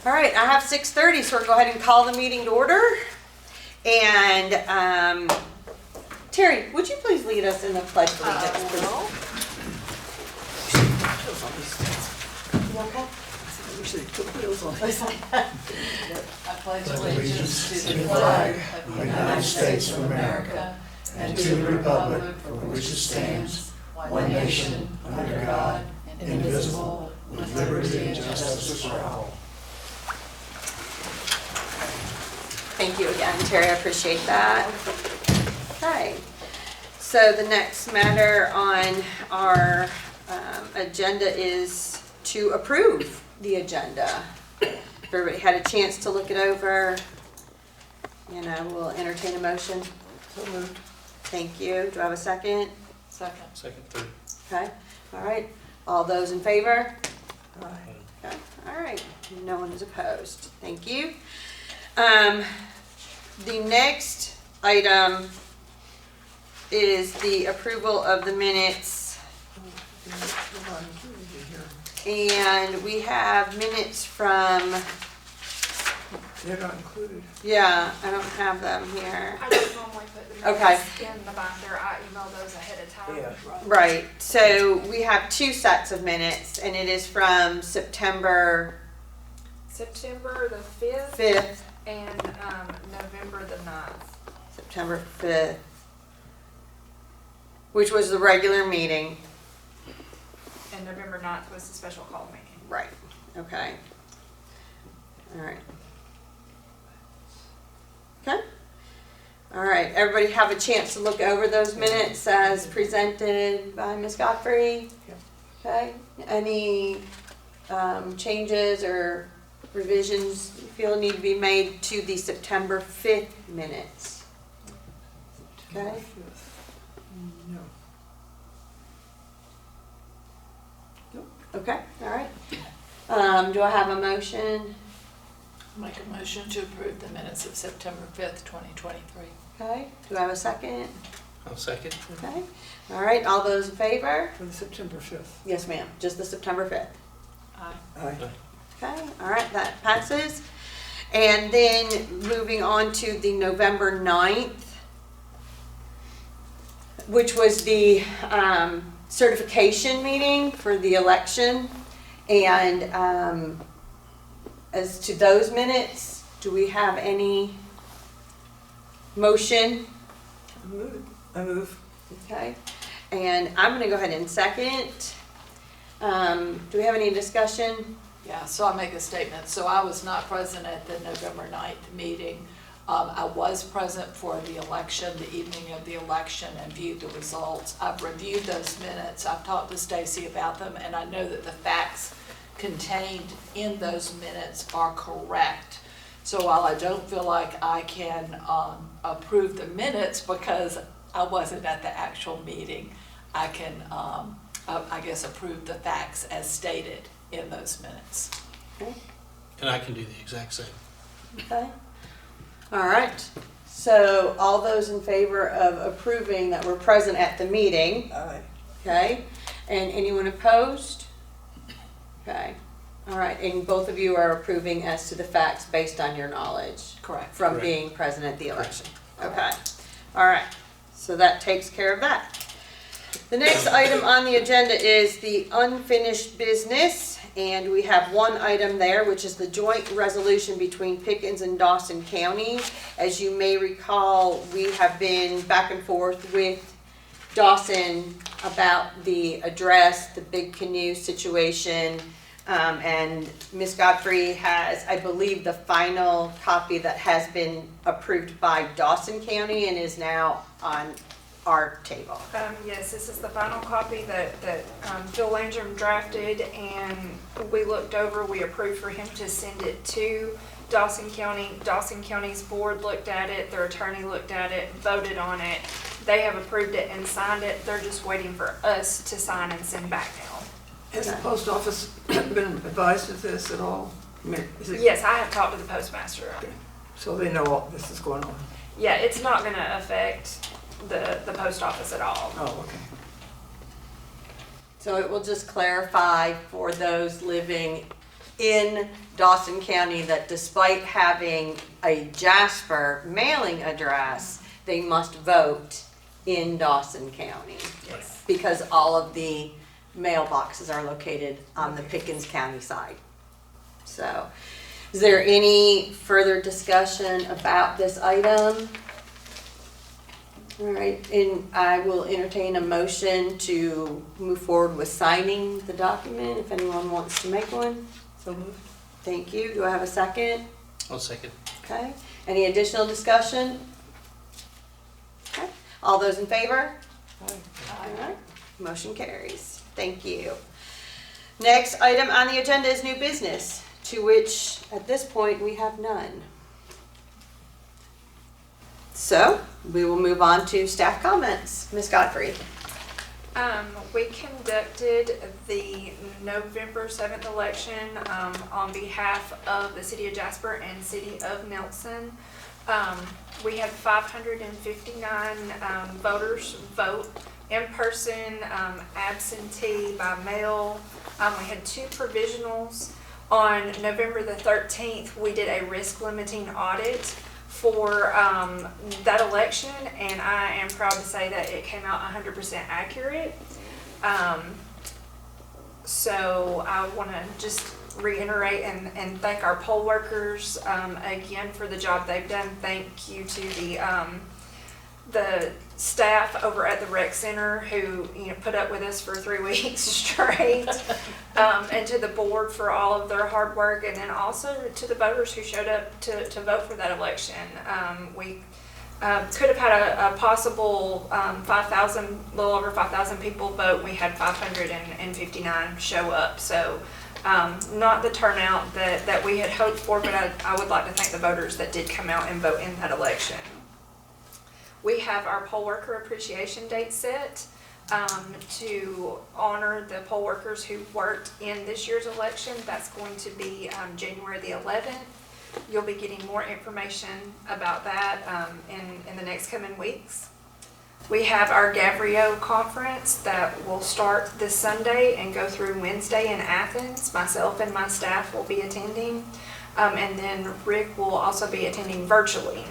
All right, I have 6:30, so we're going to go ahead and call the meeting to order. And Terry, would you please lead us in the Pledge of Allegiance, please? You okay? I pledge allegiance to the flag of the United States of America and to the republic for which it stands, one nation, under God, indivisible, with liberty and justice for all. Thank you again, Terry. I appreciate that. Okay. So the next matter on our agenda is to approve the agenda. If everybody had a chance to look it over, we'll entertain a motion. So moved. Thank you. Do I have a second? Second. Second, third. Okay. All right. All those in favor? Aye. Okay. All right. No one is opposed. Thank you. The next item is the approval of the minutes. And we have minutes from, They're not included. yeah, I don't have them here. I don't normally put the Okay. minutes in the binder. I email those ahead of time. Yeah. Right. So we have two sets of minutes, and it is from September September the 5th 5th, and November the 9th. September 5th, which was the regular meeting. And November 9th was the special call meeting. Right. Okay. All right. Okay. All right. Everybody have a chance to look over those minutes as presented by Ms. Godfrey? Yep. Okay. Any changes or revisions you feel need to be made to the September 5th minutes? Okay. No. Okay. All right. Do I have a motion? Make a motion to approve the minutes of September 5th, 2023. Okay. Do I have a second? I'll second. Okay. All right. All those in favor? For the September 5th. Yes, ma'am. Just the September 5th. Aye. Aye. Okay. All right. That passes. And then moving on to the November 9th, which was the certification meeting for the election. And as to those minutes, do we have any motion? I move. Okay. And I'm going to go ahead and second. Do we have any discussion? Yeah, so I'll make a statement. So I was not present at the November 9th meeting. I was present for the election, the evening of the election, and viewed the results. I've reviewed those minutes. I've talked to Stacy about them, and I know that the facts contained in those minutes are correct. So while I don't feel like I can approve the minutes because I wasn't at the actual meeting, I can, I guess, approve the facts as stated in those minutes. Okay. And I can do the exact same. Okay. All right. So all those in favor of approving that were present at the meeting, Aye. okay? And anyone opposed? Okay. All right. And both of you are approving as to the facts based on your knowledge Correct. from Correct. being present at the election. Okay. All right. So that takes care of that. The next item on the agenda is the unfinished business, and we have one item there, which is the joint resolution between Pickens and Dawson County. As you may recall, we have been back and forth with Dawson about the address, the Big Canoe situation, and Ms. Godfrey has, I believe, the final copy that has been approved by Dawson County and is now on our table. Yes, this is the final copy that Phil Landrum drafted, and we looked over, we approved for him to send it to Dawson County. Dawson County's board looked at it, their attorney looked at it, voted on it. They have approved it and signed it. They're just waiting for us to sign and send back now. Has the post office been advised of this at all? I mean, is it? Yes, I have talked to the postmaster. Okay. So they know all this is going on? Yeah, it's not gonna affect the post office at all. Oh, okay. So it will just clarify for those living in Dawson County that despite having a Jasper mailing address, they must vote in Dawson County. Yes. Because all of the mailboxes are located on the Pickens County side. So, is there any further discussion about this item? All right, and I will entertain a motion to move forward with signing the document, if anyone wants to make one. So moved. Thank you. Do I have a second? I'll second. Okay. Any additional discussion? Okay. All those in favor? All right. Motion carries. Thank you. Next item on the agenda is new business, to which at this point we have none. So we will move on to staff comments. Ms. Godfrey. We conducted the November 7th election on behalf of the City of Jasper and City of Nelson. We had 559 voters vote in person, absentee, by mail. We had 2 provisionals. On November the 13th, we did a risk limiting audit for that election, and I am proud to say that it came out 100% accurate. So I want to just reiterate and thank our poll workers again for the job they've done. Thank you to the staff over at the rec center who put up with us for 3 weeks straight, and to the board for all of their hard work, and then also to the voters who showed up to vote for that election. We could have had a possible 5,000, a little over 5,000 people vote. We had 559 show up, so not the turnout that we had hoped for, but I would like to thank the voters that did come out and vote in that election. We have our poll worker appreciation date set to honor the poll workers who worked in this year's election. That's going to be January the 11th. You'll be getting more information about that in the next coming weeks. We have our Gabrielle conference that will start this Sunday and go through Wednesday in Athens. Myself and my staff will be attending, and then Rick will also be attending virtually.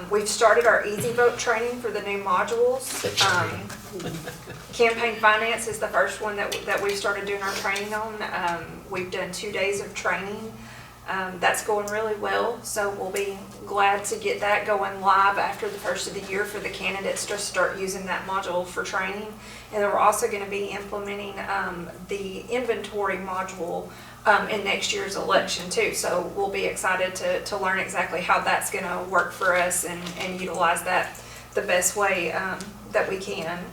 We've started our Easy Vote training for the new modules. Campaign finance is the first one that we've started doing our training on. We've done 2 days of training. That's going really well, so we'll be glad to get that going live after the first of the year for the candidates to start using that module for training. And then we're also going to be implementing the inventory module in next year's election too. So we'll be excited to learn exactly how that's going to work for us and utilize that the best way that we can.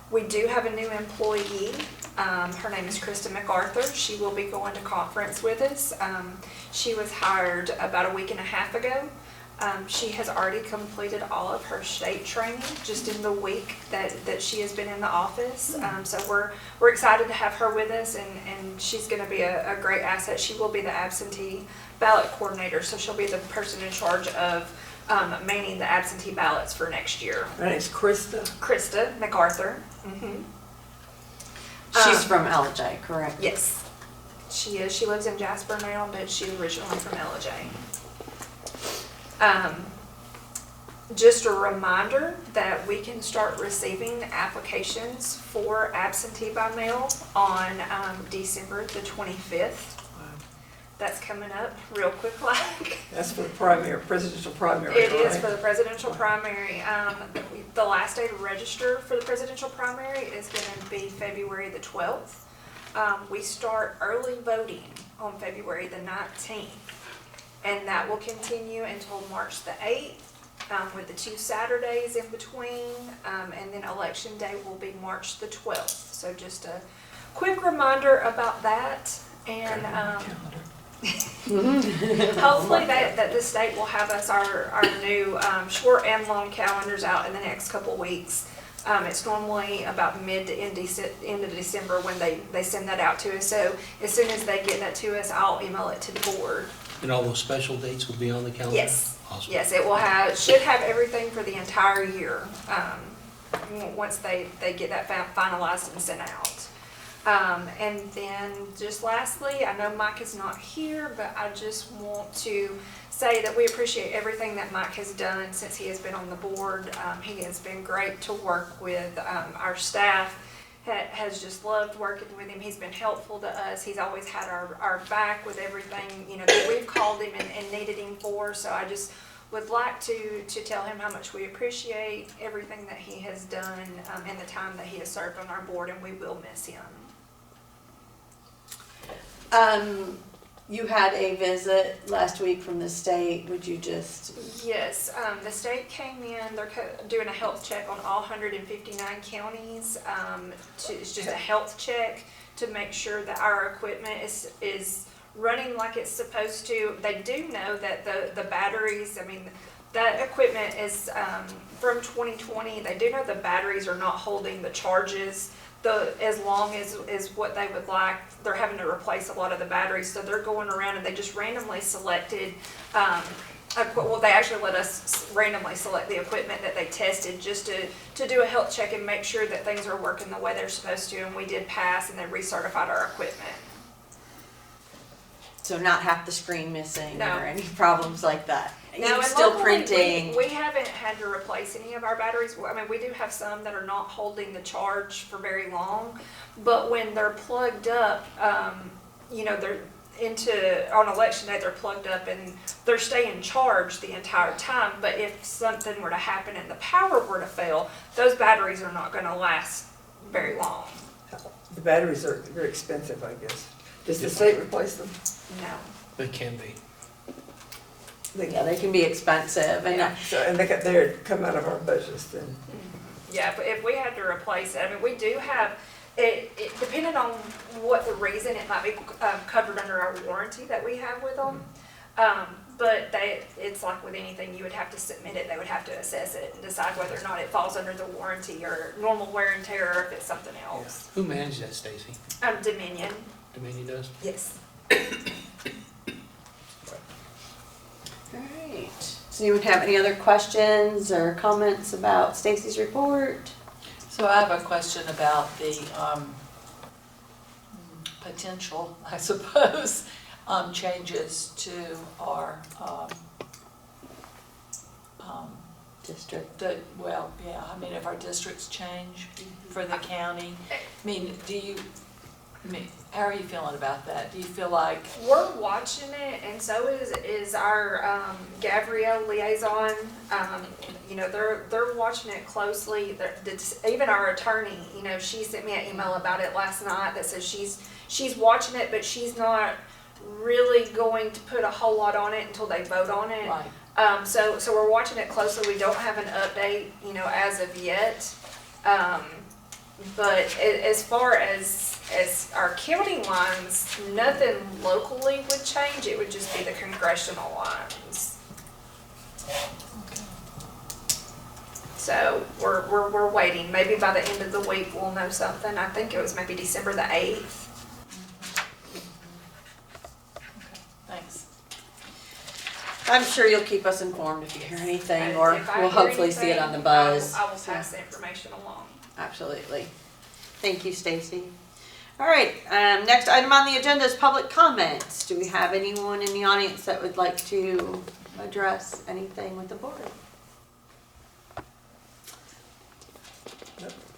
We do have a new employee. Her name is Krista MacArthur. She will be going to conference with us. She was hired about a week and a half ago. She has already completed all of her state training just in the week that she has been in the office. So we're excited to have her with us, and she's going to be a great asset. She will be the absentee ballot coordinator, so she'll be the person in charge of manning the absentee ballots for next year. Her name's Krista. Krista MacArthur. She's from LJ, correct? Yes, she is. She lives in Jasper now, but she's originally from LJ. Just a reminder that we can start receiving applications for absentee by mail on December the 25th. That's coming up real quick like. That's for the primary, presidential primary, It is right? for the presidential primary. The last day to register for the presidential primary is going to be February the 12th. We start early voting on February the 19th, and that will continue until March the 8th, with the 2 Saturdays in between, and then election day will be March the 12th. So just a quick reminder about that, and hopefully that the state will have us our new short and long calendars out in the next couple weeks. It's normally about mid to end of December when they send that out to us. So as soon as they get that to us, I'll email it to the board. And all those special dates will be on the calendar? Yes. Awesome. Yes, it will should have everything for the entire year once they get that finalized and sent out. And then just lastly, I know Mike is not here, but I just want to say that we appreciate everything that Mike has done since he has been on the board. He has been great to work with. Our staff has just loved working with him. He's been helpful to us. He's always had our back with everything, that we've called him and needed him for. So I just would like to tell him how much we appreciate everything that he has done and the time that he has served on our board, and we will miss him. You had a visit last week from the state. Would you just? Yes, the state came in, they're doing a health check on all 159 counties. It's just a health check to make sure that our equipment is running like it's supposed to. They do know that the batteries, that equipment is from 2020. They do know the batteries are not holding the charges as long as what they would like. They're having to replace a lot of the batteries, so they're going around and they just randomly selected, they actually let us randomly select the equipment that they tested just to do a health check and make sure that things are working the way they're supposed to, and we did pass, and they recertified our equipment. So not half the screen missing No. or any problems like that? No, You're and still locally, printing? We haven't had to replace any of our batteries. We do have some that are not holding the charge for very long, but when they're plugged up, they're on election day, they're plugged up and they're staying charged the entire time. But if something were to happen and the power were to fail, those batteries are not going to last very long. The batteries are very expensive, I guess. Does the state replace them? No. It can be. Yeah, they can be expensive, and And they come out of our budgets then. Yeah, but if we had to replace it, we do have, it depending on what the reason, it might be covered under our warranty that we have with them. But it's like with anything, you would have to submit it, they would have to assess it and decide whether or not it falls under the warranty or normal wear and tear, or if it's something else. Who managed that, Stacy? Dominion. Dominion does? Yes. All right. Does anyone have any other questions or comments about Stacy's report? So I have a question about the potential, I suppose, changes to our District. if our districts change for the county, how are you feeling about that? Do you feel like? We're watching it, and so is our Gabrielle liaison. They're watching it closely. Even our attorney, she sent me an email about it last night that says she's watching it, but she's not really going to put a whole lot on it until they vote on it. Right. So we're watching it closely. We don't have an update, as of yet. But as far as our county lines, nothing locally would change. It would just be the congressional lines. So we're waiting. Maybe by the end of the week we'll know something. I think it was maybe December the 8th. Thanks. I'm sure you'll keep us informed if you hear anything, If or I we'll hear hopefully see it on the anything, buzz. I will pass the information along. Absolutely. Thank you, Stacy. All right, next item on the agenda is public comments. Do we have anyone in the audience that would like to address anything with the board?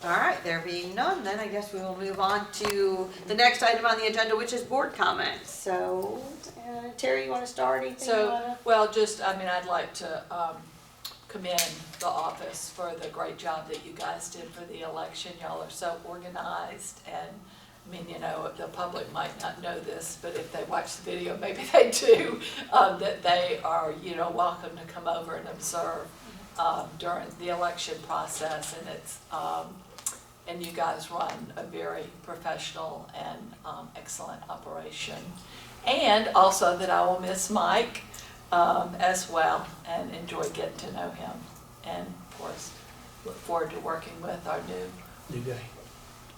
All right, there being none, then I guess we will move on to the next item on the agenda, which is board comments. So, Terry, you want to start? Anything you wanna? I'd like to commend the office for the great job that you guys did for the election. Y'all are so organized, and the public might not know this, but if they watch the video, maybe they do, that they are, welcome to come over and observe during the election process, and it's and you guys run a very professional and excellent operation. And also that I will miss Mike as well, and enjoy getting to know him, and of course look forward to working with our New guy.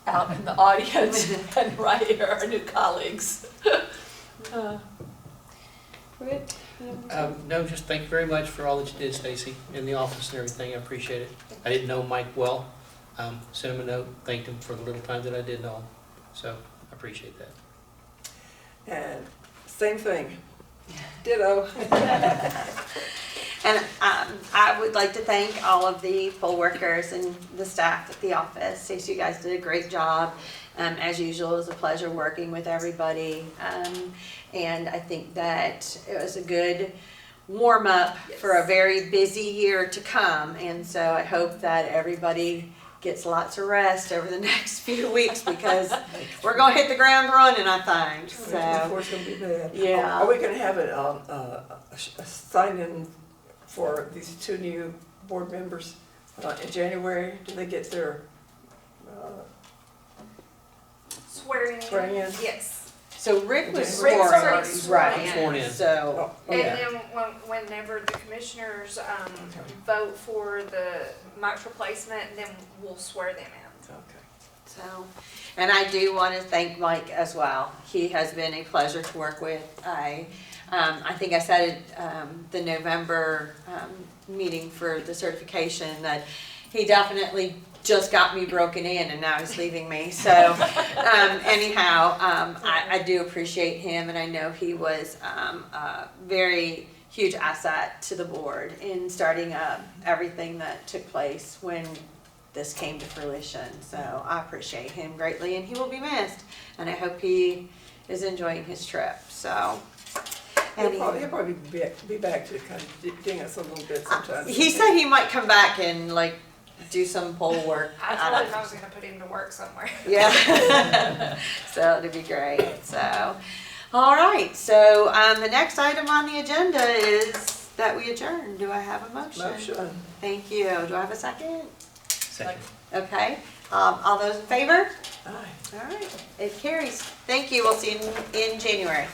out in the audience and right here, our new colleagues. Rick? No, just thank you very much for all that you did, Stacy, in the office and everything. I appreciate it. I didn't know Mike well. Sent him a note, thanked him for the little time that I did know him. So I appreciate that. And same thing. Ditto. And I would like to thank all of the poll workers and the staff at the office. Stacey, you guys did a great job. As usual, it was a pleasure working with everybody. And I think that it was a good warm-up for a very busy year to come. And so I hope that everybody gets lots of rest over the next few weeks because we're gonna hit the ground running, I think, so. Before it's gonna be bad. Yeah. Are we gonna have a sign-in for these 2 new board members in January? Do they get their Swearing in? swearing in? Yes. So Rick was Rick's sworn, already sworn right, Sworn in. so, Oh, And okay. then whenever the commissioners vote for the Mike's replacement, then we'll swear them in. Okay. so. And I do want to thank Mike as well. He has been a pleasure to work with. I think I said at the November meeting for the certification that he definitely just got me broken in and now he's leaving me. So anyhow, I do appreciate him and I know he was a very huge asset to the board in starting up everything that took place when this came to fruition. So I appreciate him greatly and he will be missed. And I hope he is enjoying his trip. So He'll probably be back to kind of ding us a little bit sometimes. he said he might come back and like do some poll work. I told him I was gonna put him to work somewhere. Yeah. So it'd be great. So, all right. So the next item on the agenda is that we adjourn. Do I have a motion? Motion. Thank you. Do I have a second? Second. Okay. All those in favor? Aye. All right. It carries. Thank you. We'll see you in January.